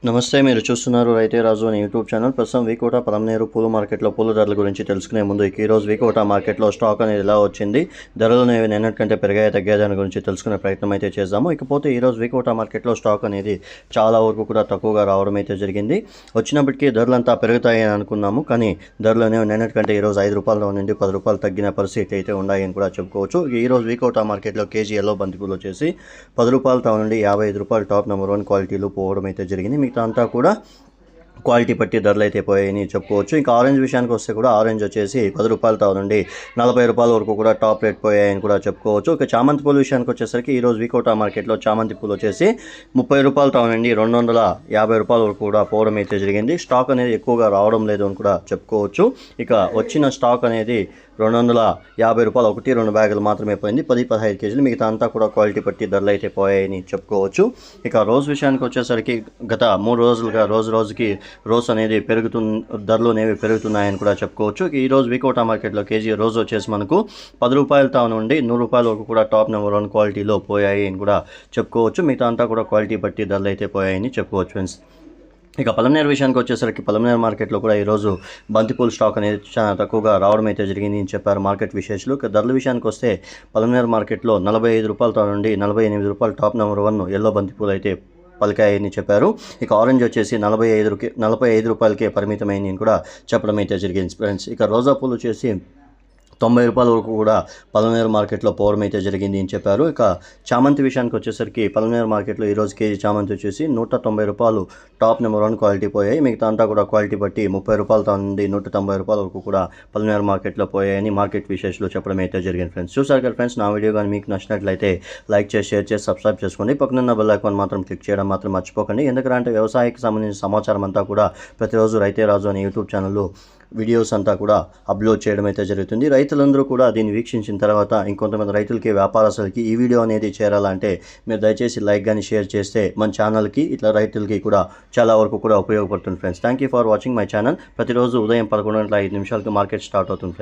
నమస్తే, మీరు చూస్తున్నారు రైతే రాజు అనే యూట్యూబ్ ఛానల్. ప్రస్తుతం వీకోట పలమనేరు పూల మార్కెట్లో పూల ధరల గురించి తెలుసుకునే ముందు ఈరోజు వీకోట మార్కెట్లో స్టాక్ అనేది ఎలా వచ్చింది, ధరలు అనేవి నిన్నటికంటే పెరిగాయి తగ్గాయి దాని గురించి తెలుసుకునే ప్రయత్నం అయితే చేద్దాము. ఇకపోతే ఈరోజు వీకోట మార్కెట్లో స్టాక్ అనేది చాలా వరకు కూడా తక్కువగా రావడం అయితే జరిగింది. వచ్చినప్పటికీ ధరలంతా పెరుగుతాయి అని అనుకున్నాము, కానీ ధరలు అనేవి నిన్నటికంటే ఈరోజు 5 రూపాయల నుండి 10 రూపాయలు తగ్గిన పరిస్థితి అయితే ఉన్నాయని కూడా చెప్పుకోవచ్చు. ఈరోజు వీకోట మార్కెట్లో కేజీ ఎల్లో బంతిపూలు వచ్చేసి 10 రూపాయలతో నుండి 55 రూపాయలు టాప్ నెంబర్ 1 క్వాలిటీలు పోవడం అయితే జరిగింది. మిగతా అంతా కూడా క్వాలిటీ బట్టి ధరలు అయితే పోయాయని చెప్పుకోవచ్చు. ఇంకా ఆరెంజ్ విషయానికి వస్తే కూడా ఆరెంజ్ వచ్చేసి 10 రూపాయలతో నుండి 40 రూపాయల వరకు కూడా టాప్ రేట్ పోయాయని కూడా చెప్పుకోవచ్చు. ఇక చామంతి పూల విషయానికి వచ్చేసరికి ఈరోజు వీకోట మార్కెట్లో చామంతి పూలు వచ్చేసి 30 రూపాయలతో నుండి 250 రూపాయల వరకు కూడా పోవడం అయితే జరిగింది. స్టాక్ అనేది ఎక్కువగా రావడం లేదు అని కూడా చెప్పుకోవచ్చు. ఇక వచ్చిన స్టాక్ అనేది 250 రూపాయలు 1-2 బ్యాగులు మాత్రమే పోయింది, 10-15 కేజీలు. మిగతా అంతా కూడా క్వాలిటీ బట్టి ధరలు అయితే పోయాయని చెప్పుకోవచ్చు. ఇక రోజ్ విషయానికి వచ్చేసరికి గత 3 రోజులుగా రోజుకి రోజ్ అనేది ధరలు అనేవి పెరుగుతున్నాయని కూడా చెప్పుకోవచ్చు. ఈరోజు వీకోట మార్కెట్లో కేజీ రోజ్ వచ్చేసి మనకు 10 రూపాయలతో నుండి 100 రూపాయల వరకు కూడా టాప్ నెంబర్ 1 క్వాలిటీలో పోయాయి అని కూడా చెప్పుకోవచ్చు. మిగతా అంతా కూడా క్వాలిటీ బట్టి ధరలు అయితే పోయాయని చెప్పుకోవచ్చు ఫ్రెండ్స్. ఇక పలమనేరు విషయానికి వచ్చేసరికి పలమనేరు మార్కెట్లో కూడా ఈరోజు బంతిపూల స్టాక్ అనేది చాలా తక్కువగా రావడం అయితే జరిగింది అని చెప్పారు మార్కెట్ విశేషాలు. ఇక ధరల విషయానికి వస్తే పలమనేరు మార్కెట్లో 45 రూపాయలతో నుండి 48 రూపాయలు టాప్ నెంబర్ 1 ఎల్లో బంతిపూలు అయితే పలికాయని చెప్పారు. ఇక ఆరెంజ్ వచ్చేసి 45 రూపాయలకే పరిమితమైంది అని కూడా చెప్పడం అయితే జరిగింది ఫ్రెండ్స్. ఇక రోజా పూలు వచ్చేసి 90 రూపాయల వరకు కూడా పలమనేరు మార్కెట్లో పోవడం అయితే జరిగింది అని చెప్పారు. ఇక చామంతి విషయానికి వచ్చేసరికి పలమనేరు మార్కెట్లో ఈరోజు కేజీ చామంతి వచ్చేసి 190 రూపాయలు టాప్ నెంబర్ 1 క్వాలిటీ పోయాయి. మిగతా అంతా కూడా క్వాలిటీ బట్టి 30 రూపాయలతో నుండి 190 రూపాయల వరకు కూడా పలమనేరు మార్కెట్లో పోయాయని మార్కెట్ విశేషాలు చెప్పడం అయితే జరిగింది ఫ్రెండ్స్. చూసారు కదా ఫ్రెండ్స్, నా వీడియో కానీ మీకు నచ్చినట్లయితే లైక్ చేసి షేర్ చేసి సబ్స్క్రైబ్ చేసుకోండి. పక్కనున్న బెల్ ఐకాన్ మాత్రం క్లిక్ చేయడం మాత్రం మర్చిపోకండి. ఎందుకంటే వ్యవసాయానికి సంబంధించిన సమాచారం అంతా కూడా ప్రతిరోజు రైతే రాజు అనే యూట్యూబ్ ఛానల్లో వీడియోస్ అంతా కూడా అప్లోడ్ చేయడం అయితే జరుగుతుంది. రైతులందరూ కూడా దీన్ని వీక్షించిన తర్వాత ఇంకొంతమంది రైతులకి వ్యాపారస్తులకి ఈ వీడియో అనేది చేరాలంటే మీరు దయచేసి లైక్ కానీ షేర్ చేస్తే మన ఛానల్కి ఇట్లా రైతులకి కూడా చాలా వరకు కూడా ఉపయోగపడుతుంది friends. Thank you for watching my channel. ప్రతిరోజు ఉదయం 11:05 మార్కెట్ స్టార్ట్ అవుతుంది ఫ్రెండ్స్.